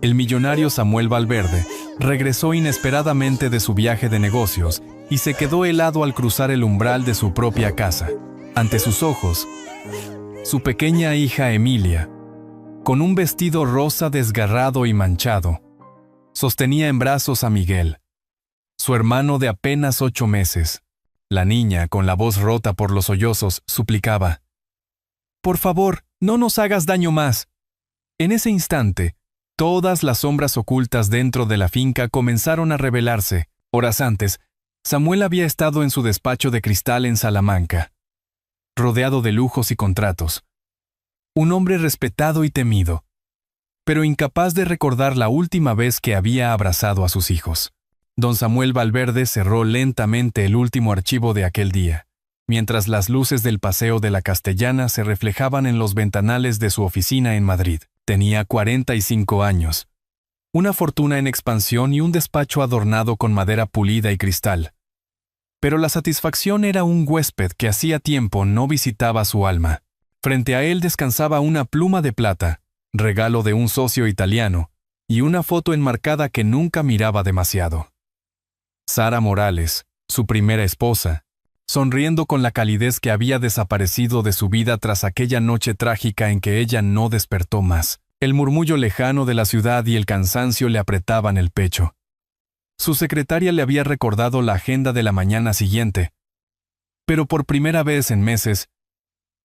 El millonario Samuel Valverde regresó inesperadamente de su viaje de negocios y se quedó helado al cruzar el umbral de su propia casa. Ante sus ojos, su pequeña hija Emilia, con un vestido rosa desgarrado y manchado, sostenía en brazos a Miguel, su hermano de apenas 8 meses. La niña, con la voz rota por los sollozos, suplicaba: «Por favor, no nos hagas daño más». En ese instante, todas las sombras ocultas dentro de la finca comenzaron a revelarse. Horas antes, Samuel había estado en su despacho de cristal en Salamanca, rodeado de lujos y contratos. Un hombre respetado y temido, pero incapaz de recordar la última vez que había abrazado a sus hijos. Don Samuel Valverde cerró lentamente el último archivo de aquel día, mientras las luces del Paseo de la Castellana se reflejaban en los ventanales de su oficina en Madrid. Tenía 45 años, una fortuna en expansión y un despacho adornado con madera pulida y cristal. Pero la satisfacción era un huésped que hacía tiempo no visitaba su alma. Frente a él descansaba una pluma de plata, regalo de un socio italiano, y una foto enmarcada que nunca miraba demasiado. Sara Morales, su primera esposa, sonriendo con la calidez que había desaparecido de su vida tras aquella noche trágica en que ella no despertó más. El murmullo lejano de la ciudad y el cansancio le apretaban el pecho. Su secretaria le había recordado la agenda de la mañana siguiente, pero por primera vez en meses,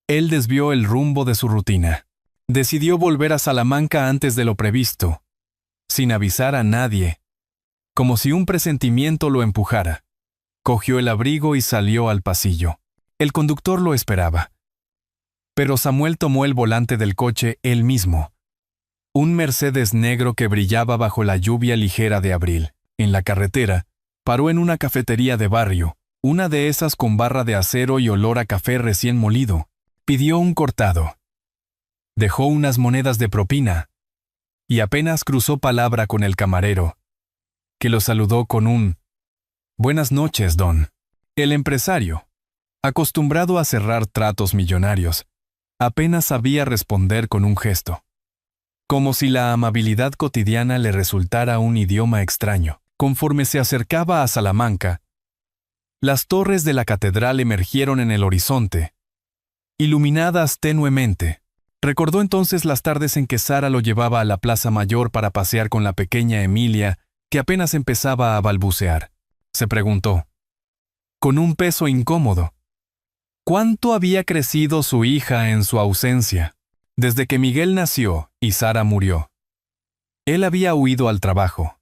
él desvió el rumbo de su rutina. Decidió volver a Salamanca antes de lo previsto, sin avisar a nadie, como si un presentimiento lo empujara. Cogió el abrigo y salió al pasillo. El conductor lo esperaba. Pero Samuel tomó el volante del coche él mismo. Un Mercedes negro que brillaba bajo la lluvia ligera de abril. En la carretera, paró en una cafetería de barrio, una de esas con barra de acero y olor a café recién molido. Pidió un cortado. Dejó unas monedas de propina y apenas cruzó palabra con el camarero, que lo saludó con un «Buenas noches, don». El empresario, acostumbrado a cerrar tratos millonarios, apenas sabía responder con un gesto, como si la amabilidad cotidiana le resultara un idioma extraño. Conforme se acercaba a Salamanca, las torres de la catedral emergieron en el horizonte, iluminadas tenuemente. Recordó entonces las tardes en que Sara lo llevaba a la Plaza Mayor para pasear con la pequeña Emilia, que apenas empezaba a balbucear. Se preguntó, con un peso incómodo, ¿cuánto había crecido su hija en su ausencia? Desde que Miguel nació y Sara murió, él había huido al trabajo,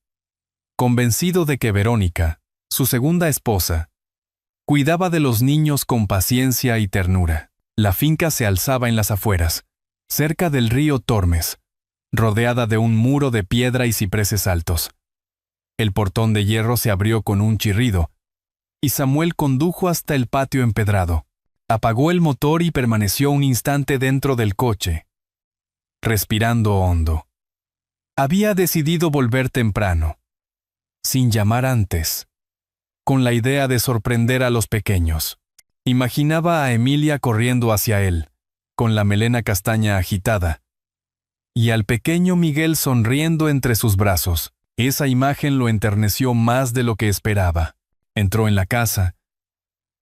convencido de que Verónica, su segunda esposa, cuidaba de los niños con paciencia y ternura. La finca se alzaba en las afueras, cerca del río Tormes, rodeada de un muro de piedra y cipreses altos. El portón de hierro se abrió con un chirrido, y Samuel condujo hasta el patio empedrado. Apagó el motor y permaneció un instante dentro del coche, respirando hondo. Había decidido volver temprano, sin llamar antes, con la idea de sorprender a los pequeños. Imaginaba a Emilia corriendo hacia él, con la melena castaña agitada, y al pequeño Miguel sonriendo entre sus brazos. Esa imagen lo enterneció más de lo que esperaba. Entró en la casa,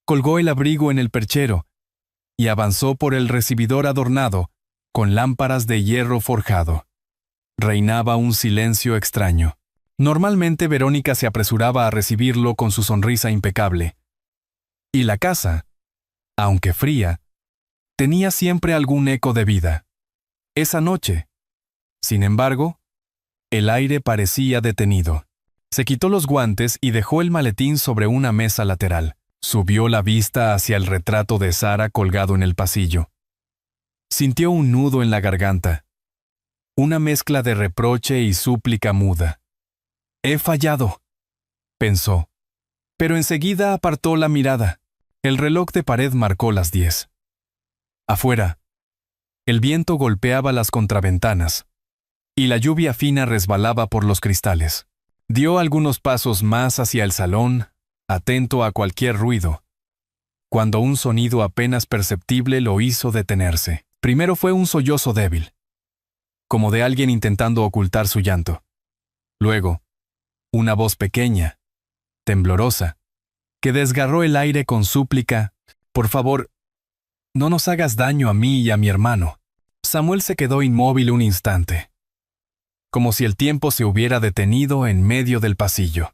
colgó el abrigo en el perchero y avanzó por el recibidor adornado con lámparas de hierro forjado. Reinaba un silencio extraño. Normalmente Verónica se apresuraba a recibirlo con su sonrisa impecable. Y la casa, aunque fría, tenía siempre algún eco de vida. Esa noche, sin embargo, el aire parecía detenido. Se quitó los guantes y dejó el maletín sobre una mesa lateral. Subió la vista hacia el retrato de Sara colgado en el pasillo. Sintió un nudo en la garganta, una mezcla de reproche y súplica muda. «He fallado», pensó, pero enseguida apartó la mirada. El reloj de pared marcó las 10. Afuera, el viento golpeaba las contraventanas, y la lluvia fina resbalaba por los cristales. Dio algunos pasos más hacia el salón, atento a cualquier ruido, cuando un sonido apenas perceptible lo hizo detenerse. Primero fue un sollozo débil, como de alguien intentando ocultar su llanto. Luego, una voz pequeña, temblorosa, que desgarró el aire con súplica: «Por favor, no nos hagas daño a mí y a mi hermano». Samuel se quedó inmóvil un instante, como si el tiempo se hubiera detenido en medio del pasillo.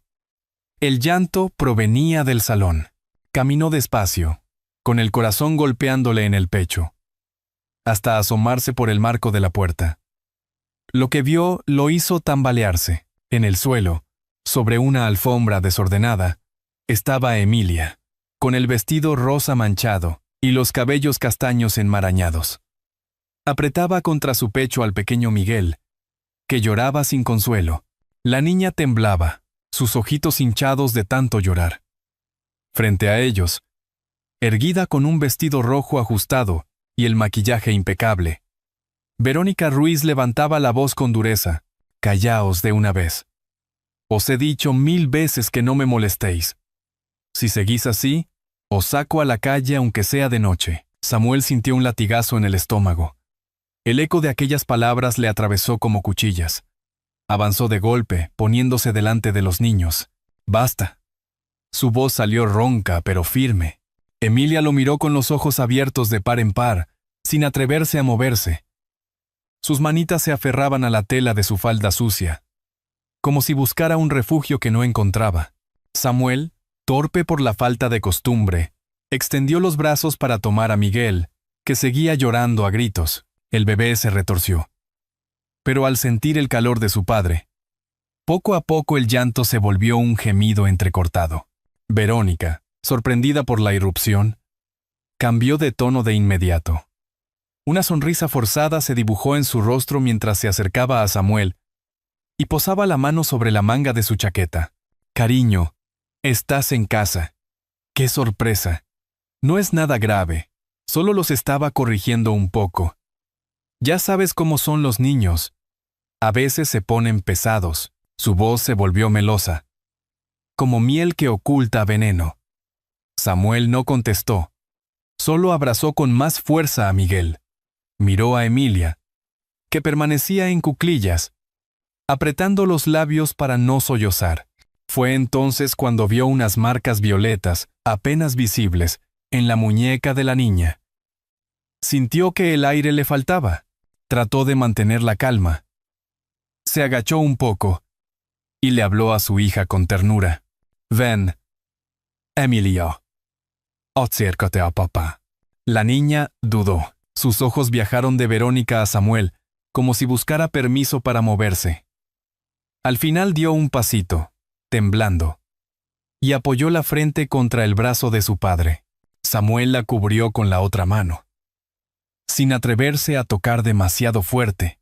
El llanto provenía del salón. Caminó despacio, con el corazón golpeándole en el pecho, hasta asomarse por el marco de la puerta. Lo que vio lo hizo tambalearse. En el suelo, sobre una alfombra desordenada, estaba Emilia, con el vestido rosa manchado y los cabellos castaños enmarañados. Apretaba contra su pecho al pequeño Miguel, que lloraba sin consuelo. La niña temblaba, sus ojitos hinchados de tanto llorar. Frente a ellos, erguida con un vestido rojo ajustado y el maquillaje impecable, Verónica Ruiz levantaba la voz con dureza: «Callaos de una vez. Os he dicho 1000 veces que no me molestéis. Si seguís así, os saco a la calle aunque sea de noche». Samuel sintió un latigazo en el estómago. El eco de aquellas palabras le atravesó como cuchillas. Avanzó de golpe, poniéndose delante de los niños. «Basta». Su voz salió ronca, pero firme. Emilia lo miró con los ojos abiertos de par en par, sin atreverse a moverse. Sus manitas se aferraban a la tela de su falda sucia, como si buscara un refugio que no encontraba. Samuel, torpe por la falta de costumbre, extendió los brazos para tomar a Miguel, que seguía llorando a gritos. El bebé se retorció. Pero al sentir el calor de su padre, poco a poco el llanto se volvió un gemido entrecortado. Verónica, sorprendida por la irrupción, cambió de tono de inmediato. Una sonrisa forzada se dibujó en su rostro mientras se acercaba a Samuel y posaba la mano sobre la manga de su chaqueta. «Cariño, estás en casa. ¡Qué sorpresa! No es nada grave, solo los estaba corrigiendo un poco. Ya sabes cómo son los niños. A veces se ponen pesados». Su voz se volvió melosa, como miel que oculta veneno. Samuel no contestó, solo abrazó con más fuerza a Miguel. Miró a Emilia, que permanecía en cuclillas, apretando los labios para no sollozar. Fue entonces cuando vio unas marcas violetas, apenas visibles, en la muñeca de la niña. Sintió que el aire le faltaba. Trató de mantener la calma. Se agachó un poco y le habló a su hija con ternura. «Ven, Emilia, acércate a papá». La niña dudó. Sus ojos viajaron de Verónica a Samuel, como si buscara permiso para moverse. Al final dio un pasito, temblando, y apoyó la frente contra el brazo de su padre. Samuel la cubrió con la otra mano, sin atreverse a tocar demasiado fuerte,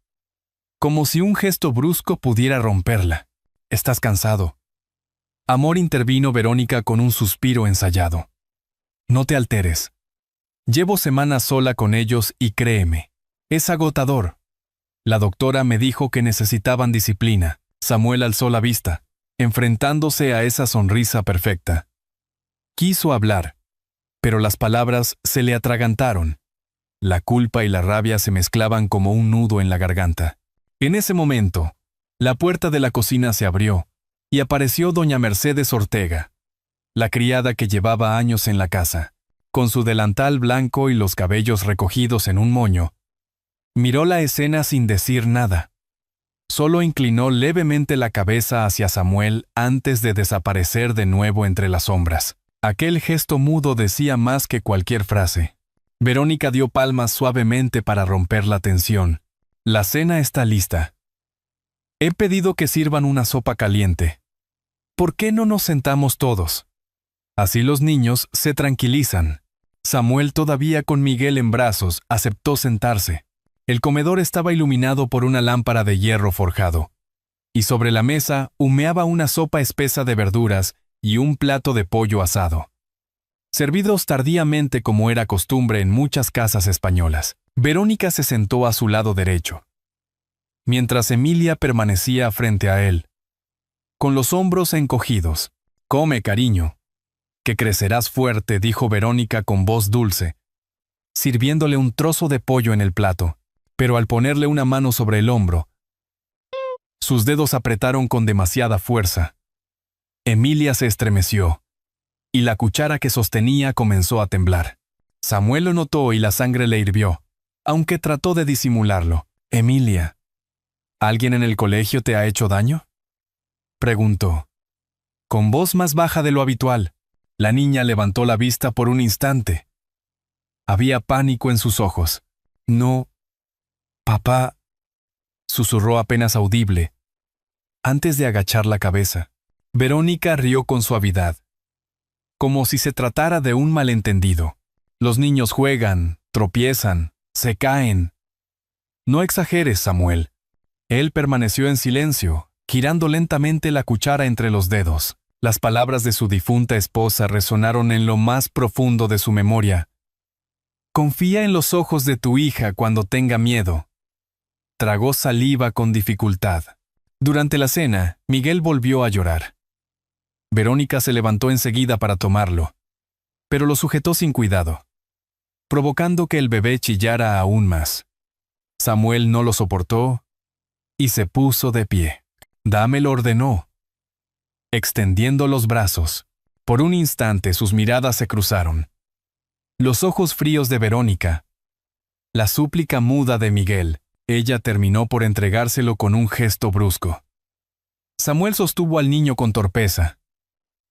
como si un gesto brusco pudiera romperla. «Estás cansado». Amor, intervino Verónica con un suspiro ensayado. «No te alteres. Llevo semanas sola con ellos y créeme, es agotador. La doctora me dijo que necesitaban disciplina». Samuel alzó la vista, enfrentándose a esa sonrisa perfecta. Quiso hablar, pero las palabras se le atragantaron. La culpa y la rabia se mezclaban como un nudo en la garganta. En ese momento, la puerta de la cocina se abrió y apareció doña Mercedes Ortega, la criada que llevaba años en la casa. Con su delantal blanco y los cabellos recogidos en un moño, miró la escena sin decir nada. Solo inclinó levemente la cabeza hacia Samuel antes de desaparecer de nuevo entre las sombras. Aquel gesto mudo decía más que cualquier frase. Verónica dio palmas suavemente para romper la tensión. «La cena está lista. He pedido que sirvan una sopa caliente. ¿Por qué no nos sentamos todos? Así los niños se tranquilizan». Samuel, todavía con Miguel en brazos, aceptó sentarse. El comedor estaba iluminado por una lámpara de hierro forjado, y sobre la mesa humeaba una sopa espesa de verduras y un plato de pollo asado, servidos tardíamente como era costumbre en muchas casas españolas. Verónica se sentó a su lado derecho, mientras Emilia permanecía frente a él, con los hombros encogidos. «Come, cariño, que crecerás fuerte», dijo Verónica con voz dulce, sirviéndole un trozo de pollo en el plato. pero al ponerle una mano sobre el hombro, sus dedos apretaron con demasiada fuerza. Emilia se estremeció, y la cuchara que sostenía comenzó a temblar. Samuel lo notó y la sangre le hirvió, aunque trató de disimularlo. «Emilia, ¿alguien en el colegio te ha hecho daño?», preguntó. Con voz más baja de lo habitual, la niña levantó la vista por un instante. Había pánico en sus ojos. «No, papá», susurró apenas audible, antes de agachar la cabeza. Verónica rió con suavidad, como si se tratara de un malentendido. Los niños juegan, tropiezan, se caen. No exageres, Samuel. Él permaneció en silencio, girando lentamente la cuchara entre los dedos. Las palabras de su difunta esposa resonaron en lo más profundo de su memoria. Confía en los ojos de tu hija cuando tenga miedo. Tragó saliva con dificultad. Durante la cena, Miguel volvió a llorar. Verónica se levantó enseguida para tomarlo, pero lo sujetó sin cuidado, provocando que el bebé chillara aún más. Samuel no lo soportó y se puso de pie. Dame lo ordenó, extendiendo los brazos. Por un instante sus miradas se cruzaron. Los ojos fríos de Verónica, la súplica muda de Miguel. Ella terminó por entregárselo con un gesto brusco. Samuel sostuvo al niño con torpeza,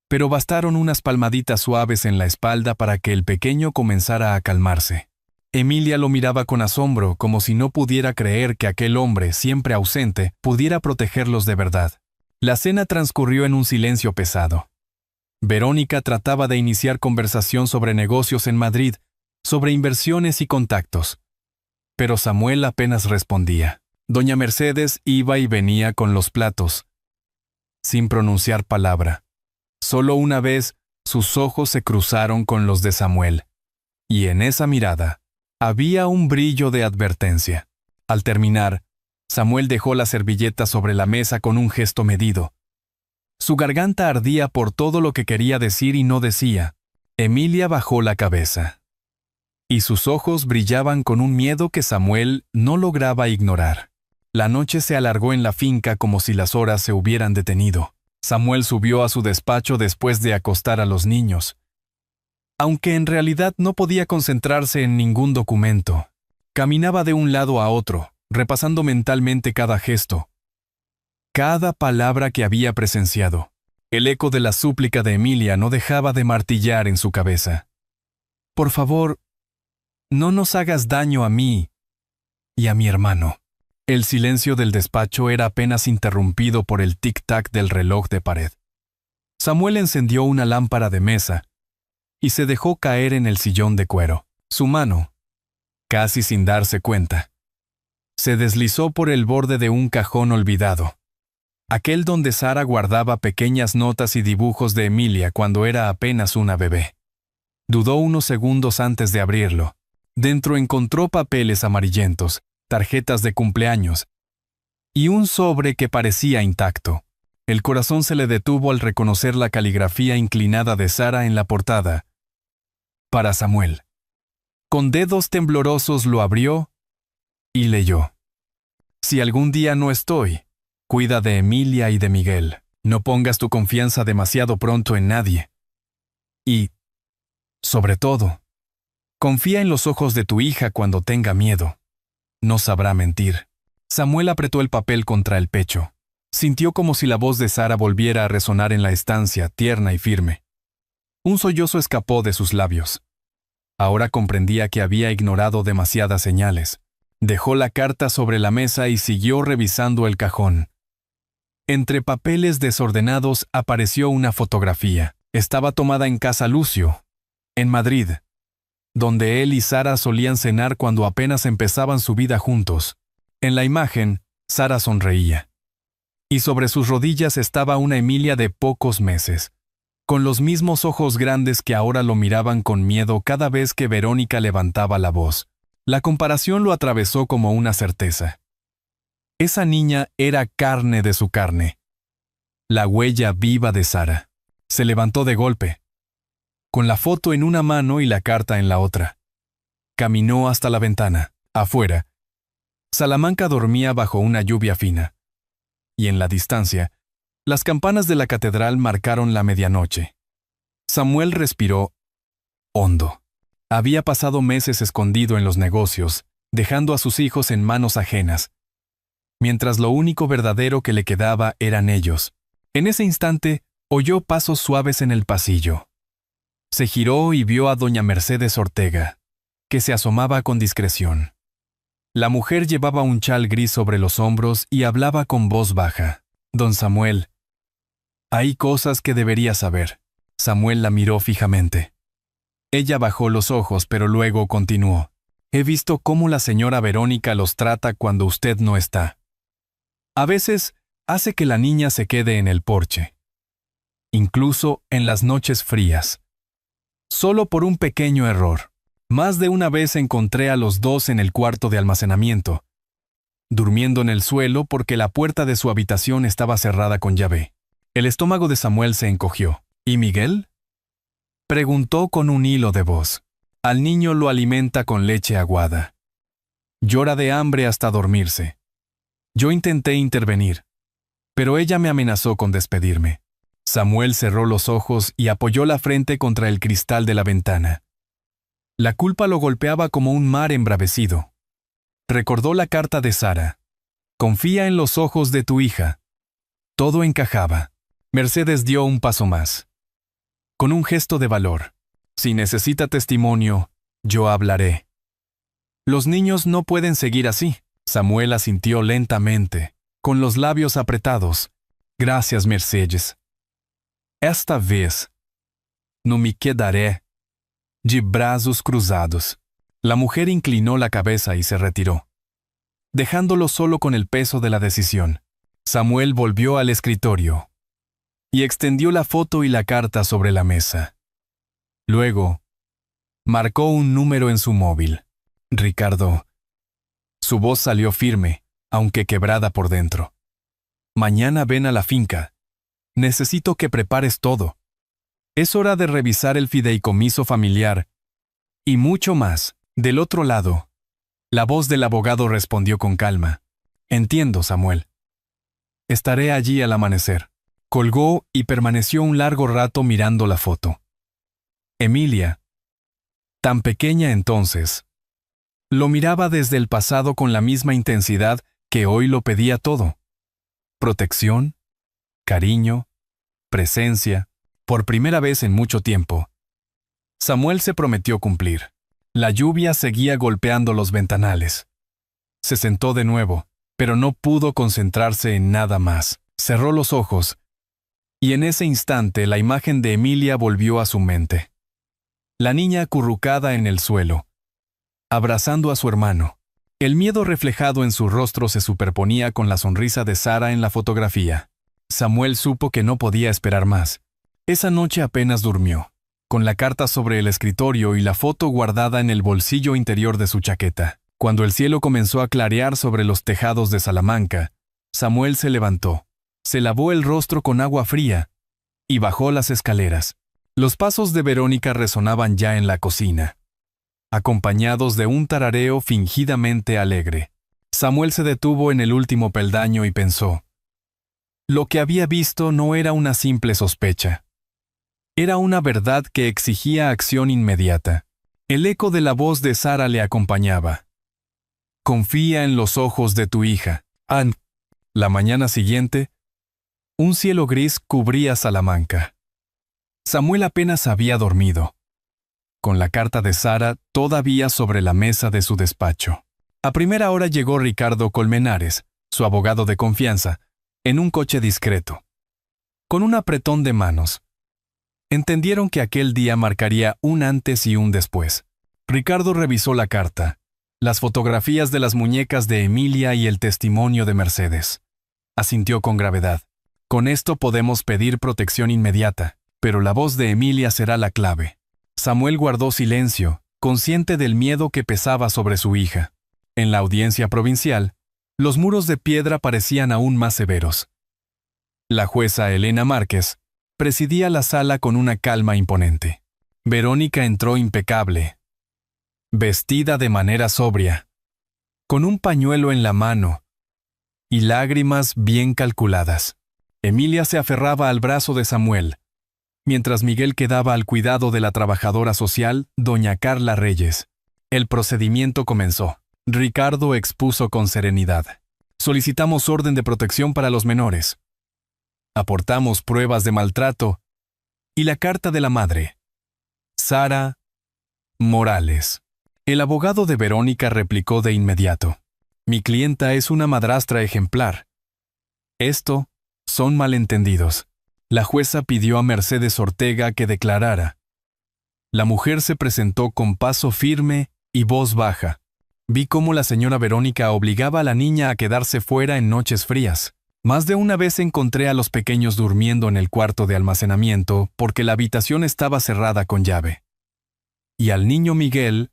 pero bastaron unas palmaditas suaves en la espalda para que el pequeño comenzara a calmarse. Emilia lo miraba con asombro, como si no pudiera creer que aquel hombre, siempre ausente, pudiera protegerlos de verdad. La cena transcurrió en un silencio pesado. Verónica trataba de iniciar conversación sobre negocios en Madrid, sobre inversiones y contactos. Pero Samuel apenas respondía. Doña Mercedes iba y venía con los platos, sin pronunciar palabra. Solo una vez sus ojos se cruzaron con los de Samuel, y en esa mirada había un brillo de advertencia. Al terminar, Samuel dejó la servilleta sobre la mesa con un gesto medido. Su garganta ardía por todo lo que quería decir y no decía. Emilia bajó la cabeza, y sus ojos brillaban con un miedo que Samuel no lograba ignorar. La noche se alargó en la finca como si las horas se hubieran detenido. Samuel subió a su despacho después de acostar a los niños, aunque en realidad no podía concentrarse en ningún documento. Caminaba de un lado a otro, repasando mentalmente cada gesto, cada palabra que había presenciado. El eco de la súplica de Emilia no dejaba de martillar en su cabeza. «Por favor, no nos hagas daño a mí y a mi hermano». El silencio del despacho era apenas interrumpido por el tic-tac del reloj de pared. Samuel encendió una lámpara de mesa y se dejó caer en el sillón de cuero. Su mano, casi sin darse cuenta, se deslizó por el borde de un cajón olvidado, aquel donde Sara guardaba pequeñas notas y dibujos de Emilia cuando era apenas una bebé. Dudó unos segundos antes de abrirlo. Dentro encontró papeles amarillentos, tarjetas de cumpleaños y un sobre que parecía intacto. El corazón se le detuvo al reconocer la caligrafía inclinada de Sara en la portada. Para Samuel. Con dedos temblorosos lo abrió y leyó. Si algún día no estoy, cuida de Emilia y de Miguel. No pongas tu confianza demasiado pronto en nadie. Y, sobre todo, confía en los ojos de tu hija cuando tenga miedo. No sabrá mentir. Samuel apretó el papel contra el pecho. Sintió como si la voz de Sara volviera a resonar en la estancia, tierna y firme. Un sollozo escapó de sus labios. Ahora comprendía que había ignorado demasiadas señales. Dejó la carta sobre la mesa y siguió revisando el cajón. Entre papeles desordenados apareció una fotografía. Estaba tomada en Casa Lucio, en Madrid, donde él y Sara solían cenar cuando apenas empezaban su vida juntos. En la imagen, Sara sonreía. Y sobre sus rodillas estaba una Emilia de pocos meses, con los mismos ojos grandes que ahora lo miraban con miedo cada vez que Verónica levantaba la voz. La comparación lo atravesó como una certeza. Esa niña era carne de su carne. La huella viva de Sara. Se levantó de golpe, con la foto en una mano y la carta en la otra. Caminó hasta la ventana. Afuera, Salamanca dormía bajo una lluvia fina. Y en la distancia, las campanas de la catedral marcaron la medianoche. Samuel respiró hondo. Había pasado meses escondido en los negocios, dejando a sus hijos en manos ajenas, mientras lo único verdadero que le quedaba eran ellos. En ese instante, oyó pasos suaves en el pasillo. Se giró y vio a doña Mercedes Ortega, que se asomaba con discreción. La mujer llevaba un chal gris sobre los hombros y hablaba con voz baja. «Don Samuel, hay cosas que debería saber». Samuel la miró fijamente. Ella bajó los ojos, pero luego continuó. «He visto cómo la señora Verónica los trata cuando usted no está. A veces hace que la niña se quede en el porche, incluso en las noches frías. Solo por un pequeño error. Más de una vez encontré a los dos en el cuarto de almacenamiento, durmiendo en el suelo porque la puerta de su habitación estaba cerrada con llave». El estómago de Samuel se encogió. «¿Y Miguel?», preguntó con un hilo de voz. «Al niño lo alimenta con leche aguada. Llora de hambre hasta dormirse. Yo intenté intervenir, pero ella me amenazó con despedirme». Samuel cerró los ojos y apoyó la frente contra el cristal de la ventana. La culpa lo golpeaba como un mar embravecido. Recordó la carta de Sara. «Confía en los ojos de tu hija». Todo encajaba. Mercedes dio un paso más. Con un gesto de valor. «Si necesita testimonio, yo hablaré». «Los niños no pueden seguir así». Samuel asintió lentamente, con los labios apretados. «Gracias, Mercedes. Esta vez no me quedaré de brazos cruzados». La mujer inclinó la cabeza y se retiró, dejándolo solo con el peso de la decisión. Samuel volvió al escritorio y extendió la foto y la carta sobre la mesa. Luego, marcó un número en su móvil. «Ricardo». Su voz salió firme, aunque quebrada por dentro. «Mañana ven a la finca. Necesito que prepares todo. Es hora de revisar el fideicomiso familiar y mucho más». Del otro lado, la voz del abogado respondió con calma. «Entiendo, Samuel. Estaré allí al amanecer». Colgó y permaneció un largo rato mirando la foto. Emilia, tan pequeña entonces, lo miraba desde el pasado con la misma intensidad que hoy lo pedía todo. Protección, cariño, presencia, por primera vez en mucho tiempo. Samuel se prometió cumplir. La lluvia seguía golpeando los ventanales. Se sentó de nuevo, pero no pudo concentrarse en nada más. Cerró los ojos, y en ese instante la imagen de Emilia volvió a su mente. La niña acurrucada en el suelo, abrazando a su hermano. El miedo reflejado en su rostro se superponía con la sonrisa de Sara en la fotografía. Samuel supo que no podía esperar más. Esa noche apenas durmió, con la carta sobre el escritorio y la foto guardada en el bolsillo interior de su chaqueta. Cuando el cielo comenzó a clarear sobre los tejados de Salamanca, Samuel se levantó, se lavó el rostro con agua fría y bajó las escaleras. Los pasos de Verónica resonaban ya en la cocina, acompañados de un tarareo fingidamente alegre. Samuel se detuvo en el último peldaño y pensó. Lo que había visto no era una simple sospecha. Era una verdad que exigía acción inmediata. El eco de la voz de Sara le acompañaba. «Confía en los ojos de tu hija, Ann». La mañana siguiente, un cielo gris cubría Salamanca. Samuel apenas había dormido, con la carta de Sara todavía sobre la mesa de su despacho. A primera hora llegó Ricardo Colmenares, su abogado de confianza, en un coche discreto. Con un apretón de manos, entendieron que aquel día marcaría un antes y un después. Ricardo revisó la carta, las fotografías de las muñecas de Emilia y el testimonio de Mercedes. Asintió con gravedad. «Con esto podemos pedir protección inmediata, pero la voz de Emilia será la clave». Samuel guardó silencio, consciente del miedo que pesaba sobre su hija. En la audiencia provincial, los muros de piedra parecían aún más severos. La jueza Elena Márquez presidía la sala con una calma imponente. Verónica entró impecable, vestida de manera sobria. con un pañuelo en la mano y lágrimas bien calculadas. Emilia se aferraba al brazo de Samuel, mientras Miguel quedaba al cuidado de la trabajadora social, doña Carla Reyes. El procedimiento comenzó. Ricardo expuso con serenidad. Solicitamos orden de protección para los menores. Aportamos pruebas de maltrato y la carta de la madre. Sara Morales. El abogado de Verónica replicó de inmediato. Mi clienta es una madrastra ejemplar. Esto son malentendidos. La jueza pidió a Mercedes Ortega que declarara. La mujer se presentó con paso firme y voz baja. Vi cómo la señora Verónica obligaba a la niña a quedarse fuera en noches frías. Más de una vez encontré a los pequeños durmiendo en el cuarto de almacenamiento porque la habitación estaba cerrada con llave. Y al niño Miguel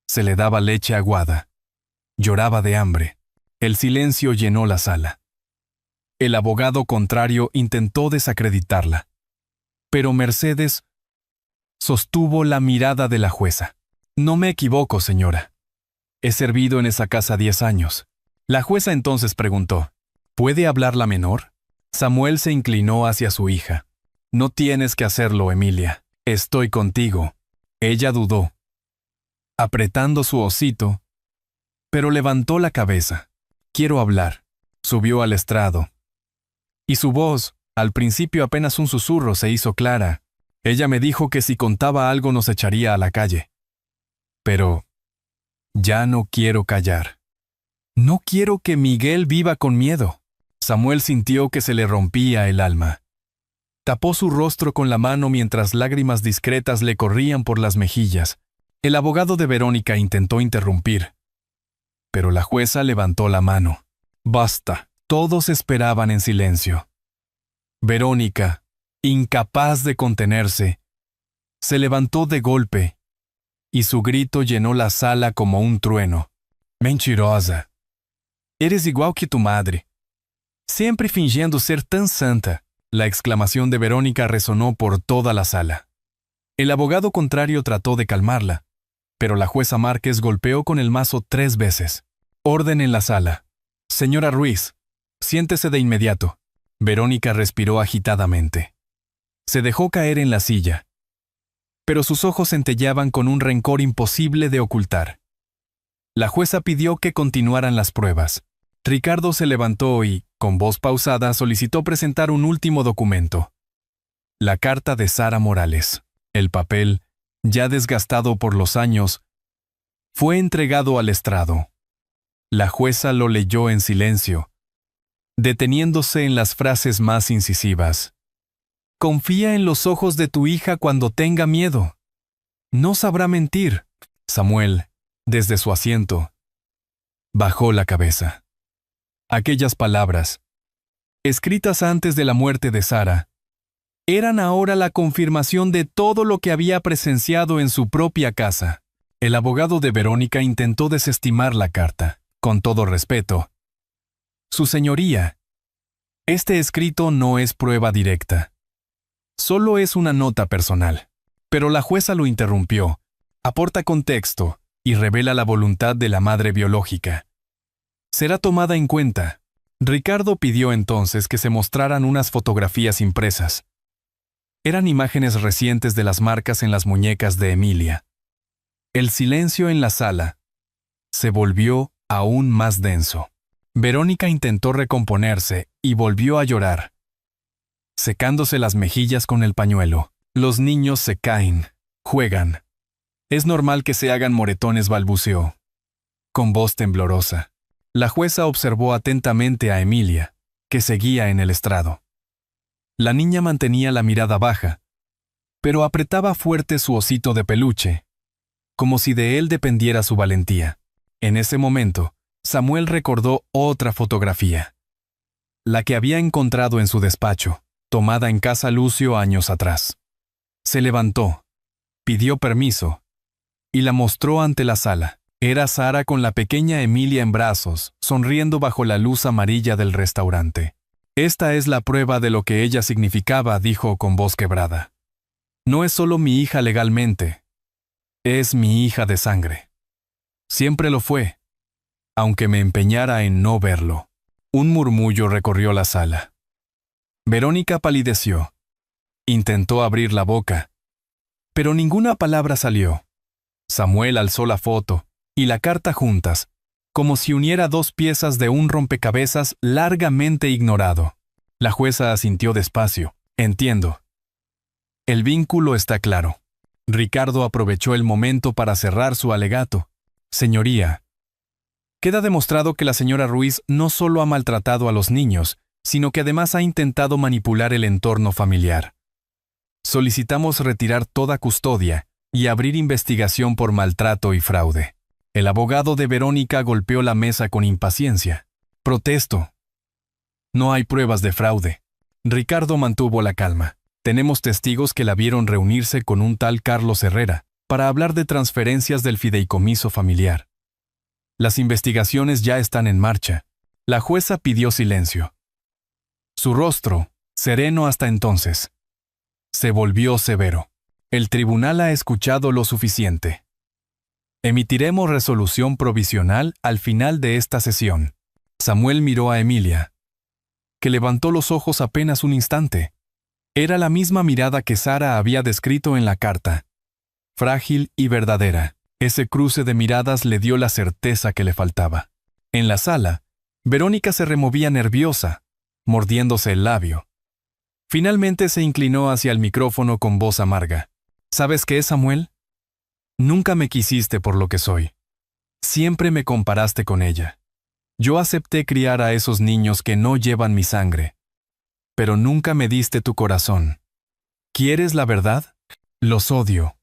se le daba leche aguada. Lloraba de hambre. El silencio llenó la sala. El abogado contrario intentó desacreditarla. Pero Mercedes sostuvo la mirada de la jueza. No me equivoco, señora. He servido en esa casa 10 años. La jueza entonces preguntó, ¿puede hablar la menor? Samuel se inclinó hacia su hija. No tienes que hacerlo, Emilia. Estoy contigo. Ella dudó, apretando su hocito, pero levantó la cabeza. Quiero hablar. Subió al estrado. Y su voz, al principio apenas un susurro, se hizo clara. Ella me dijo que si contaba algo nos echaría a la calle. Pero ya no quiero callar. No quiero que Miguel viva con miedo. Samuel sintió que se le rompía el alma. Tapó su rostro con la mano mientras lágrimas discretas le corrían por las mejillas. El abogado de Verónica intentó interrumpir, pero la jueza levantó la mano. Basta. Todos esperaban en silencio. Verónica, incapaz de contenerse, se levantó de golpe, y su grito llenó la sala como un trueno. Mentirosa. Eres igual que tu madre. Siempre fingiendo ser tan santa. La exclamación de Verónica resonó por toda la sala. El abogado contrario trató de calmarla, pero la jueza Márquez golpeó con el mazo 3 veces. Orden en la sala. Señora Ruiz, siéntese de inmediato. Verónica respiró agitadamente. Se dejó caer en la silla, pero sus ojos centelleaban con un rencor imposible de ocultar. La jueza pidió que continuaran las pruebas. Ricardo se levantó y, con voz pausada, solicitó presentar un último documento. La carta de Sara Morales. El papel, ya desgastado por los años, fue entregado al estrado. La jueza lo leyó en silencio, deteniéndose en las frases más incisivas. Confía en los ojos de tu hija cuando tenga miedo. No sabrá mentir. Samuel, desde su asiento, bajó la cabeza. Aquellas palabras, escritas antes de la muerte de Sara, eran ahora la confirmación de todo lo que había presenciado en su propia casa. El abogado de Verónica intentó desestimar la carta, con todo respeto. Su señoría, este escrito no es prueba directa. Solo es una nota personal. Pero la jueza lo interrumpió, aporta contexto y revela la voluntad de la madre biológica. Será tomada en cuenta. Ricardo pidió entonces que se mostraran unas fotografías impresas. Eran imágenes recientes de las marcas en las muñecas de Emilia. El silencio en la sala se volvió aún más denso. Verónica intentó recomponerse y volvió a llorar, secándose las mejillas con el pañuelo. Los niños se caen, juegan. Es normal que se hagan moretones, balbuceó, con voz temblorosa. La jueza observó atentamente a Emilia, que seguía en el estrado. La niña mantenía la mirada baja, pero apretaba fuerte su osito de peluche, como si de él dependiera su valentía. En ese momento, Samuel recordó otra fotografía, la que había encontrado en su despacho, tomada en casa Lucio años atrás. Se levantó, pidió permiso, y la mostró ante la sala. Era Sara con la pequeña Emilia en brazos, sonriendo bajo la luz amarilla del restaurante. Esta es la prueba de lo que ella significaba, dijo con voz quebrada. No es solo mi hija legalmente, es mi hija de sangre. Siempre lo fue. aunque me empeñara en no verlo. Un murmullo recorrió la sala. Verónica palideció. Intentó abrir la boca, pero ninguna palabra salió. Samuel alzó la foto y la carta juntas, como si uniera dos piezas de un rompecabezas largamente ignorado. La jueza asintió despacio. Entiendo. El vínculo está claro. Ricardo aprovechó el momento para cerrar su alegato. Señoría, queda demostrado que la señora Ruiz no solo ha maltratado a los niños, sino que además ha intentado manipular el entorno familiar. Solicitamos retirar toda custodia y abrir investigación por maltrato y fraude. El abogado de Verónica golpeó la mesa con impaciencia. Protesto. No hay pruebas de fraude. Ricardo mantuvo la calma. Tenemos testigos que la vieron reunirse con un tal Carlos Herrera para hablar de transferencias del fideicomiso familiar. Las investigaciones ya están en marcha. La jueza pidió silencio. Su rostro, sereno hasta entonces, se volvió severo. El tribunal ha escuchado lo suficiente. Emitiremos resolución provisional al final de esta sesión. Samuel miró a Emilia, que levantó los ojos apenas un instante. Era la misma mirada que Sara había descrito en la carta. Frágil y verdadera. Ese cruce de miradas le dio la certeza que le faltaba. En la sala, Verónica se removía nerviosa, mordiéndose el labio. Finalmente se inclinó hacia el micrófono con voz amarga. ¿Sabes qué, Samuel? Nunca me quisiste por lo que soy. Siempre me comparaste con ella. Yo acepté criar a esos niños que no llevan mi sangre. Pero nunca me diste tu corazón. ¿Quieres la verdad? Los odio.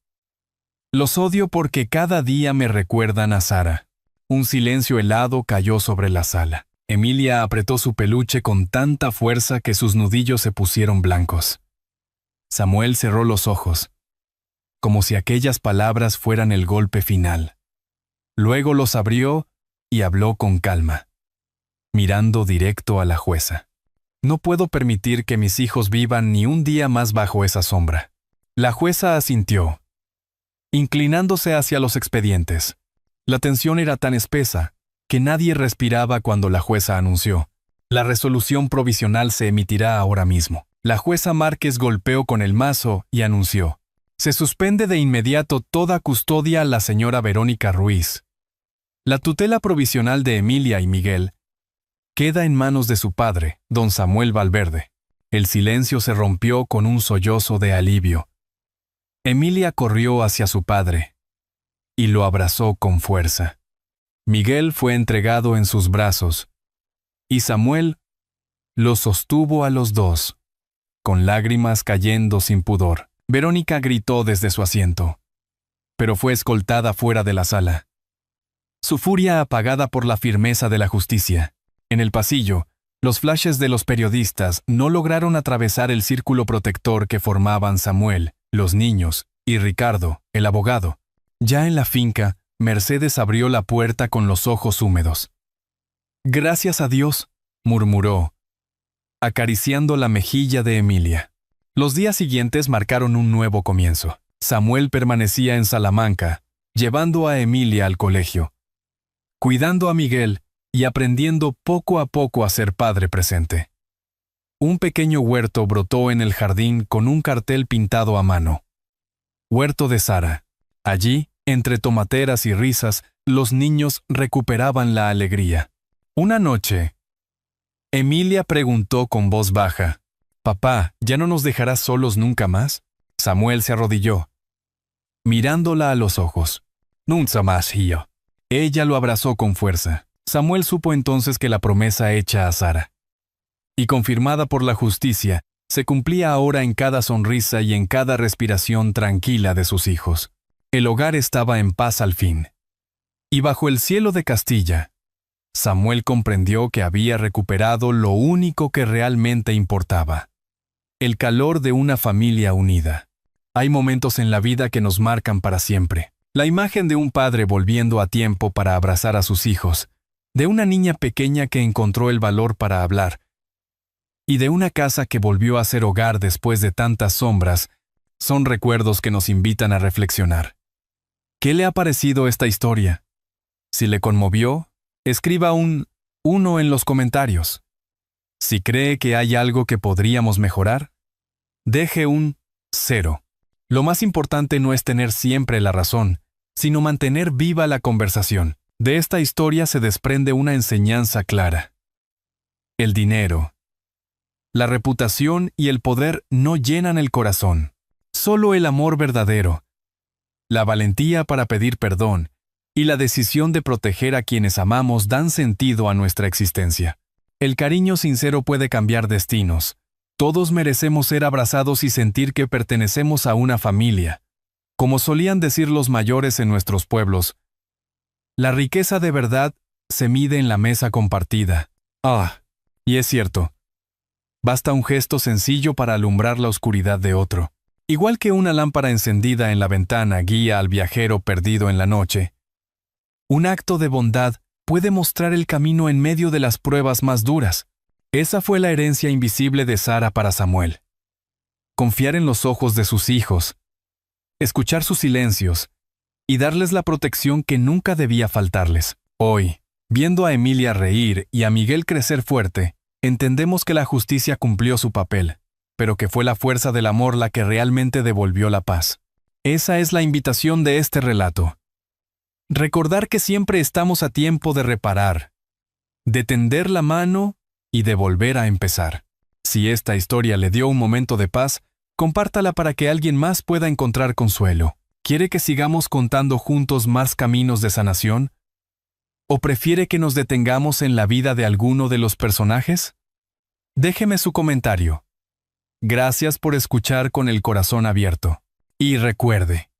Los odio porque cada día me recuerdan a Sara. Un silencio helado cayó sobre la sala. Emilia apretó su peluche con tanta fuerza que sus nudillos se pusieron blancos. Samuel cerró los ojos, como si aquellas palabras fueran el golpe final. Luego los abrió y habló con calma, mirando directo a la jueza. No puedo permitir que mis hijos vivan ni un día más bajo esa sombra. La jueza asintió, inclinándose hacia los expedientes. La tensión era tan espesa que nadie respiraba cuando la jueza anunció: la resolución provisional se emitirá ahora mismo. La jueza Márquez golpeó con el mazo y anunció: se suspende de inmediato toda custodia a la señora Verónica Ruiz. La tutela provisional de Emilia y Miguel queda en manos de su padre, don Samuel Valverde. El silencio se rompió con un sollozo de alivio. Emilia corrió hacia su padre y lo abrazó con fuerza. Miguel fue entregado en sus brazos y Samuel los sostuvo a los dos, con lágrimas cayendo sin pudor. Verónica gritó desde su asiento, pero fue escoltada fuera de la sala. Su furia apagada por la firmeza de la justicia. En el pasillo, los flashes de los periodistas no lograron atravesar el círculo protector que formaban Samuel, los niños, y Ricardo, el abogado. Ya en la finca, Mercedes abrió la puerta con los ojos húmedos. «Gracias a Dios», murmuró, acariciando la mejilla de Emilia. Los días siguientes marcaron un nuevo comienzo. Samuel permanecía en Salamanca, llevando a Emilia al colegio, cuidando a Miguel y aprendiendo poco a poco a ser padre presente. Un pequeño huerto brotó en el jardín con un cartel pintado a mano. Huerto de Sara. Allí, entre tomateras y risas, los niños recuperaban la alegría. Una noche, Emilia preguntó con voz baja: «Papá, ¿ya no nos dejarás solos nunca más?» Samuel se arrodilló, mirándola a los ojos. «Nunca más, hijo». Ella lo abrazó con fuerza. Samuel supo entonces que la promesa hecha a Sara y confirmada por la justicia se cumplía ahora en cada sonrisa y en cada respiración tranquila de sus hijos. El hogar estaba en paz al fin. Y bajo el cielo de Castilla, Samuel comprendió que había recuperado lo único que realmente importaba: el calor de una familia unida. Hay momentos en la vida que nos marcan para siempre. La imagen de un padre volviendo a tiempo para abrazar a sus hijos, de una niña pequeña que encontró el valor para hablar, y de una casa que volvió a ser hogar después de tantas sombras, son recuerdos que nos invitan a reflexionar. ¿Qué le ha parecido esta historia? Si le conmovió, Escriba un 1 en los comentarios. Si cree que hay algo que podríamos mejorar, deje un 0. Lo más importante no es tener siempre la razón, sino mantener viva la conversación. De esta historia se desprende una enseñanza clara. El dinero, la reputación y el poder no llenan el corazón. Solo el amor verdadero, la valentía para pedir perdón y la decisión de proteger a quienes amamos dan sentido a nuestra existencia. El cariño sincero puede cambiar destinos. Todos merecemos ser abrazados y sentir que pertenecemos a una familia. Como solían decir los mayores en nuestros pueblos, la riqueza de verdad se mide en la mesa compartida. Y es cierto. Basta un gesto sencillo para alumbrar la oscuridad de otro. Igual que una lámpara encendida en la ventana guía al viajero perdido en la noche, un acto de bondad puede mostrar el camino en medio de las pruebas más duras. Esa fue la herencia invisible de Sara para Samuel. Confiar en los ojos de sus hijos, escuchar sus silencios y darles la protección que nunca debía faltarles. Hoy, viendo a Emilia reír y a Miguel crecer fuerte, entendemos que la justicia cumplió su papel, pero que fue la fuerza del amor la que realmente devolvió la paz. Esa es la invitación de este relato. Recordar que siempre estamos a tiempo de reparar, de tender la mano y de volver a empezar. Si esta historia le dio un momento de paz, compártala para que alguien más pueda encontrar consuelo. ¿Quiere que sigamos contando juntos más caminos de sanación? ¿O prefiere que nos detengamos en la vida de alguno de los personajes? Déjeme su comentario. Gracias por escuchar con el corazón abierto. Y recuerde,